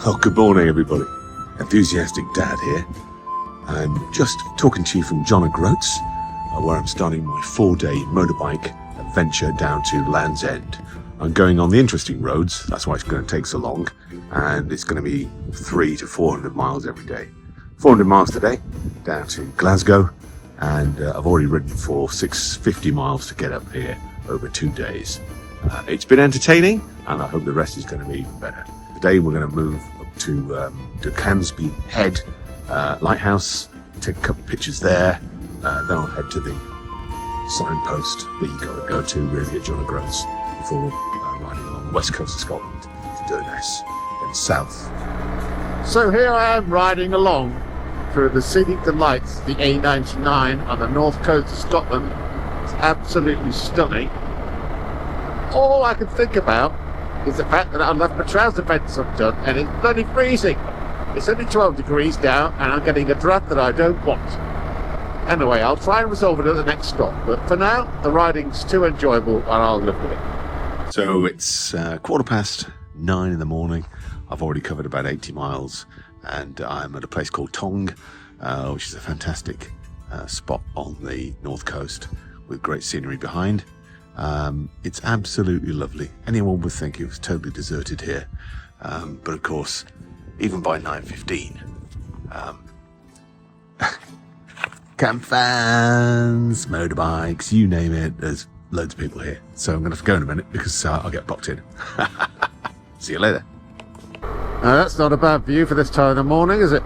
Oh, good morning, everybody. Enthusiastic Dad here. I'm just talking to you from John O'Groats, where I'm starting my 4-day motorbike adventure down to Land's End. I'm going on the interesting roads, that's why it's going to take so long, and it's going to be 300 to 400 miles every day. 400 miles today, down to Glasgow, and I've already ridden for 650 miles to get up here over 2 days. It's been entertaining, and I hope the rest is going to be even better. Today we're going to move up to Cansby Head Lighthouse, take a couple of pictures there, then I'll head to the signpost that you got to go to really at John O'Groats before riding along the west coast of Scotland to Durness, then south. So here I am riding along through the scenic delights, the A99 on the north coast of Scotland. It's absolutely stunning. All I can think about is the fact that I left my trouser vents undone and it's bloody freezing. It's only 12 degrees down and I'm getting a draft that I don't want. Anyway, I'll try and resolve it at the next stop, but for now, the riding's too enjoyable and I'll live with it. So it's 9:15 in the morning. I've already covered about 80 miles and I'm at a place called Tong, which is a fantastic spot on the north coast with great scenery behind. It's absolutely lovely. Anyone would think it was totally deserted here, but of course, even by 9:15, camp fans, motorbikes, you name it, there's loads of people here. So I'm going to have to go in a minute because I'll get boxed in. See you later. That's not a bad view for this time of the morning, is it?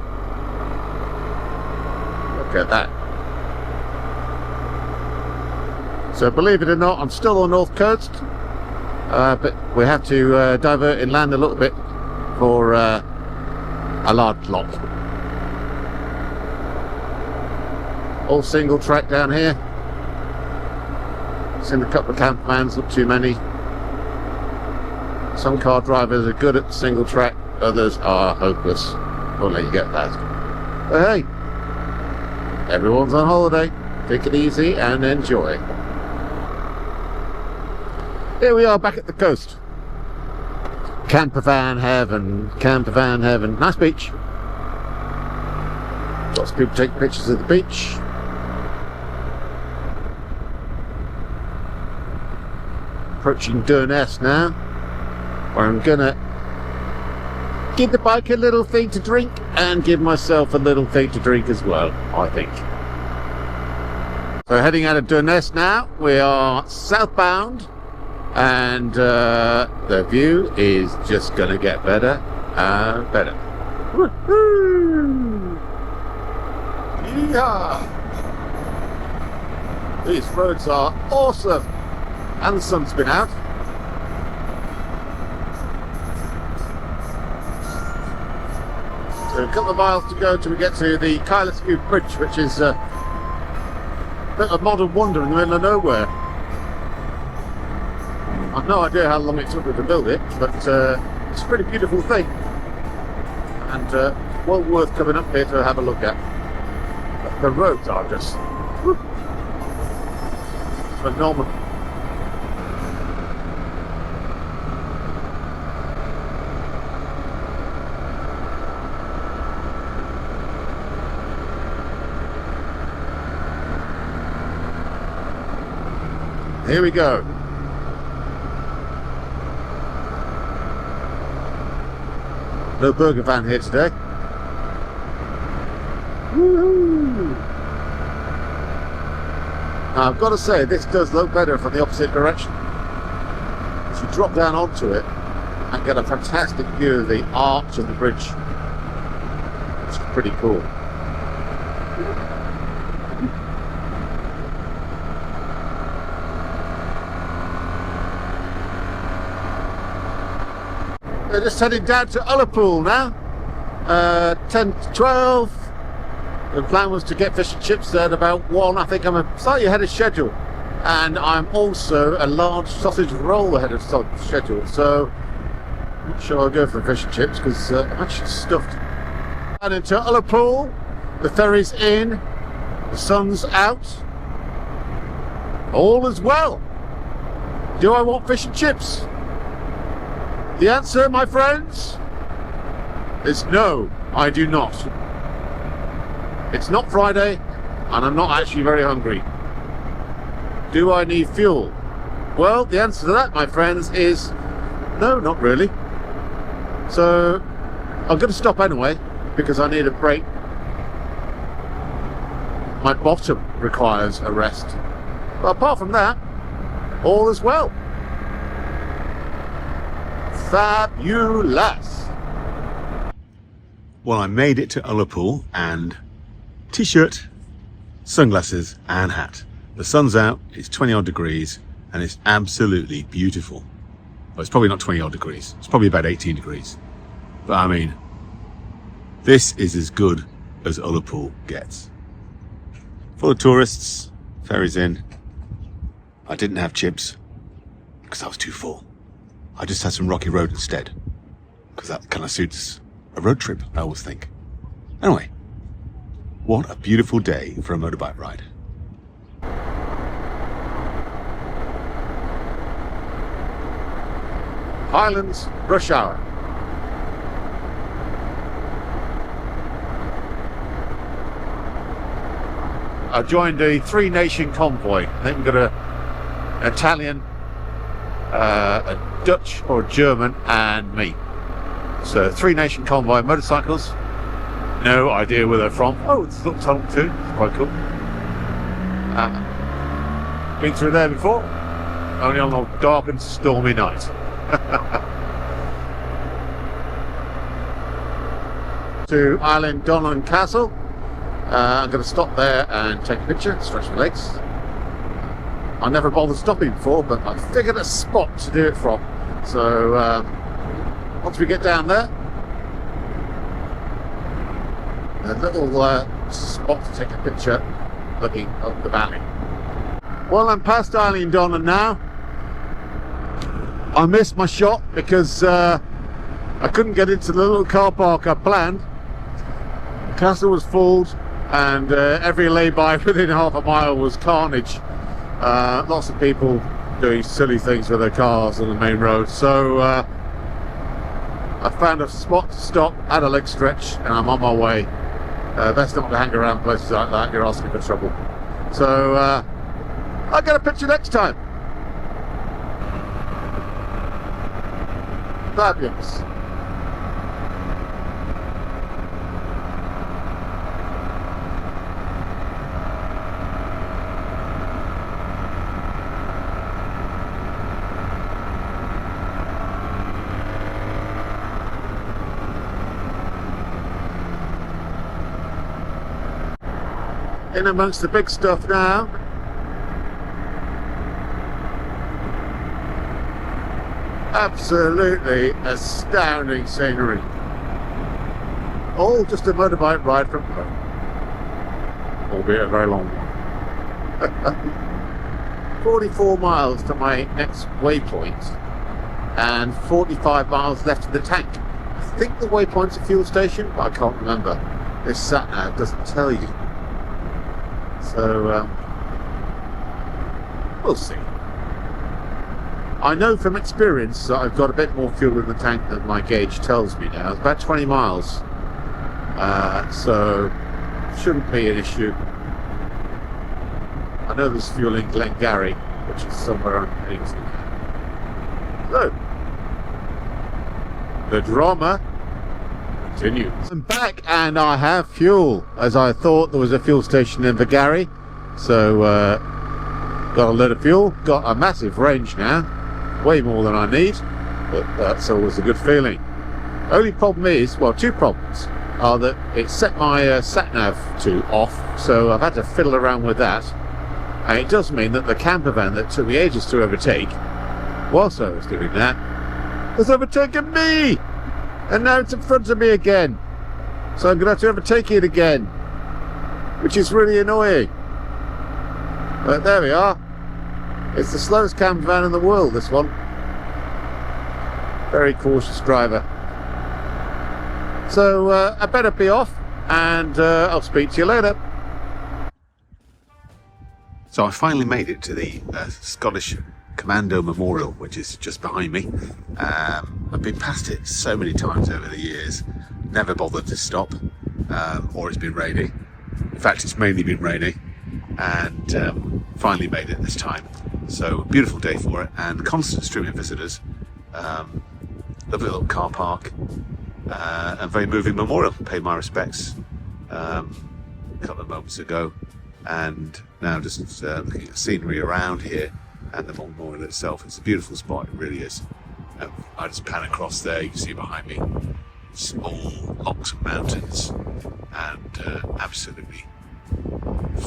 Look at that. So believe it or not, I'm still on the north coast, but we have to divert inland a little bit for a large lot. All single track down here. Seen a couple of camp vans, not too many. Some car drivers are good at single track, others are hopeless. Won't let you get that. But hey, everyone's on holiday. Take it easy and enjoy. Here we are back at the coast. Camper van heaven, camper van heaven. Nice beach. Lots of people take pictures of the beach. Approaching Durness now, where I'm gonna give the bike a little thing to drink and give myself a little thing to drink as well, I think. So heading out of Durness now, we are southbound. And the view is just going to get better and better. Woohoo! Yeah! These roads are awesome! And the sun's been out. So a couple of miles to go till we get to the Kylaskew Bridge, which is a bit of a modern wonder in the middle of nowhere. I've no idea how long it took me to build it, but it's a pretty beautiful thing, and well worth coming up here to have a look at. But the roads are just phenomenal. Here we go. No burger van here today. Woohoo! Now I've got to say, this does look better from the opposite direction. If you drop down onto it and get a fantastic view of the arch of the bridge, which is pretty cool. We're just heading down to Ullapool now, 10 to 12. The plan was to get fish and chips there at about 1. I think I'm slightly ahead of schedule, and I'm also a large sausage roll ahead of schedule, so I'm not sure I'll go for fish and chips because I'm actually stuffed. And into Ullapool, the ferry's in, the sun's out, all is well. Do I want fish and chips? The answer, my friends, is no, I do not. It's not Friday, and I'm not actually very hungry. Do I need fuel? Well, the answer to that, my friends, is no, not really. So I'm going to stop anyway, because I need a break. My bottom requires a rest. But apart from that, all is well. Fabulous. Well, I made it to Ullapool, and t-shirt, sunglasses and hat. The sun's out, it's 20 odd degrees, and it's absolutely beautiful. Well, it's probably not 20 odd degrees, it's probably about 18 degrees. But I mean, this is as good as Ullapool gets. Full of tourists, ferries in. I didn't have chips because I was too full. I just had some Rocky Road instead, because that kind of suits a road trip, I always think. Anyway, what a beautiful day for a motorbike ride. Highlands rush hour. I joined a three-nation convoy. I think we've got an Italian, a Dutch or German, and me. So three-nation convoy motorcycles. No idea where they're from. Oh, it's Lufthansa too. It's quite cool. Been through there before. Only on a dark and stormy night. To Island Donnan Castle. I'm going to stop there and take a picture, stretch my legs. I never bothered stopping before, but I figured a spot to do it from. So once we get down there, a little spot to take a picture looking up the valley. Well, I'm past Island Donnan now. I missed my shot because I couldn't get into the little car park I planned. The castle was full, and every lay-by within half a mile was carnage. Lots of people doing silly things with their cars on the main road. So I found a spot to stop, had a leg stretch, and I'm on my way. Best not to hang around places like that, you're asking for trouble. So I'll get a picture next time. Fabulous. In amongst the big stuff now. Absolutely astounding scenery. All just a motorbike ride from home. Albeit a very long one. 44 miles to my next waypoint and 45 miles left of the tank. I think the waypoint's a fuel station, but I can't remember. This sat-nav doesn't tell you. So, we'll see. I know from experience that I've got a bit more fuel in the tank than my gauge tells me now. It's about 20 miles. So, shouldn't be an issue. I know there's fuel in Glengarry, which is somewhere I'm heading to. So, the drama continues. I'm back and I have fuel, as I thought there was a fuel station in Invergarry. So got a load of fuel, got a massive range now, way more than I need, but that's always a good feeling. Only problem is, well, two problems are that it set my sat-nav to off, so I've had to fiddle around with that, and it does mean that the camper van that took me ages to overtake, whilst I was doing that, has overtaken me! And now it's in front of me again. So I'm going to have to overtake it again. Which is really annoying. But there we are. It's the slowest camper van in the world, this one. Very cautious driver. So I better be off, and I'll speak to you later. So I finally made it to the Scottish Commando Memorial, which is just behind me. I've been past it so many times over the years, never bothered to stop, or it's been rainy. In fact, it's mainly been raining, and finally made it this time. So beautiful day for it, and constant stream of visitors. Lovely little car park, and very moving memorial. Paid my respects a couple of moments ago, and now just looking at the scenery around here and the memorial itself. It's a beautiful spot, it really is. I just pan across there, you can see behind me small lochs and mountains, and absolutely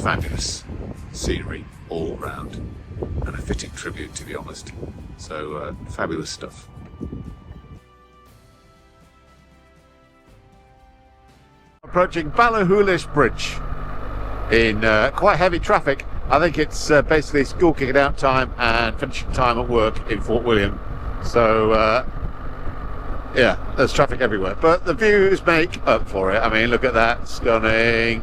fabulous scenery all around, and a fitting tribute, to be honest. So fabulous stuff. Approaching Ballachulish Bridge in quite heavy traffic. I think it's basically school kicking out time and finishing time at work in Fort William. So yeah, there's traffic everywhere, but the views make up for it. I mean, look at that, stunning.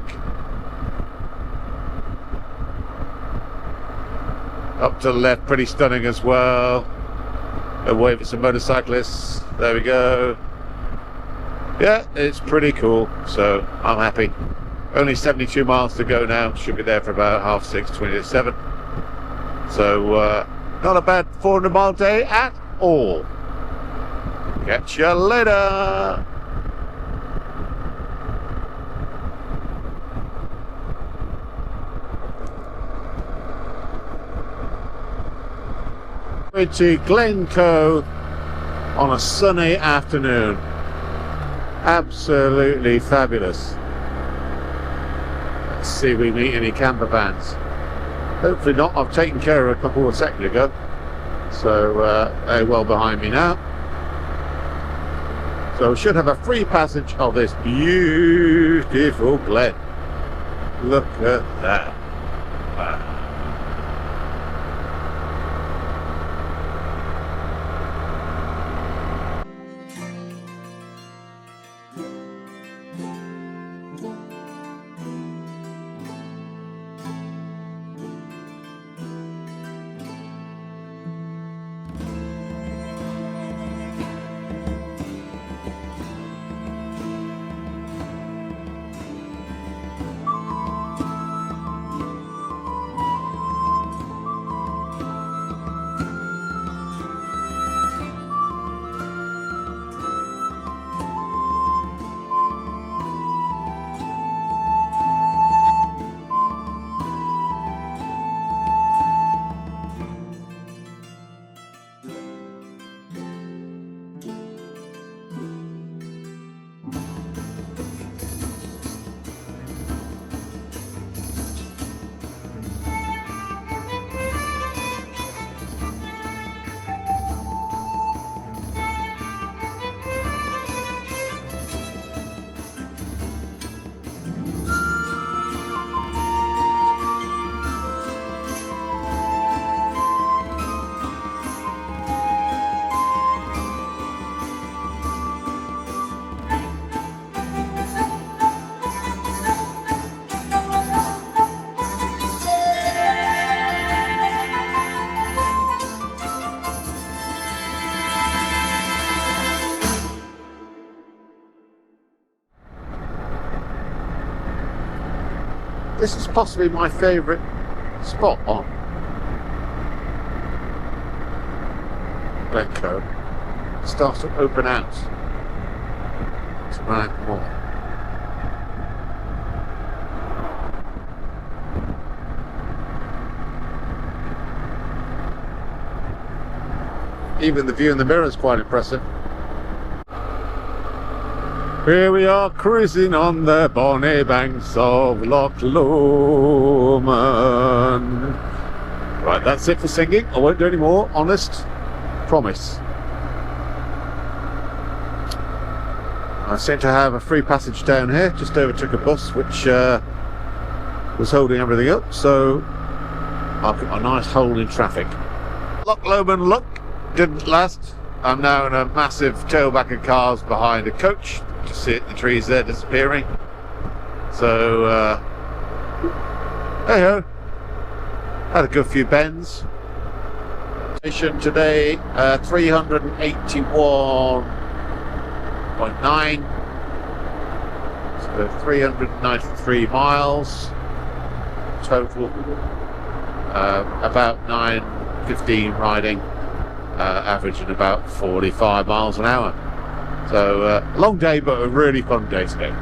Up to the left, pretty stunning as well. A wave at some motorcyclists. There we go. Yeah, it's pretty cool, so I'm happy. Only 72 miles to go now. Should be there for about 6:30, 20 to 7. So not a bad 400-mile day at all. Catch you later. To Glencoe on a sunny afternoon. Absolutely fabulous. Let's see if we meet any camper vans. Hopefully not. I've taken care of a couple a second ago, so they're well behind me now. So we should have a free passage of this beautiful glen. Look at that. Wow. This is possibly my favourite spot on Glencoe. It starts to open out to Rannoch Moor. Even the view in the mirror is quite impressive. Here we are cruising on the bonny banks of Loch Lomond. Right, that's it for singing. I won't do any more, honest. Promise. I seem to have a free passage down here. Just overtook a bus which was holding everything up, so I've got a nice hole in traffic. Loch Lomond look didn't last. I'm now in a massive tailback of cars behind a coach. Just see it, the trees there disappearing. So hey ho, had a good few bends. Station today 381.9, 393 miles total, about 9:15 riding, averaging about 45 miles an hour. So long day, but a really fun day today.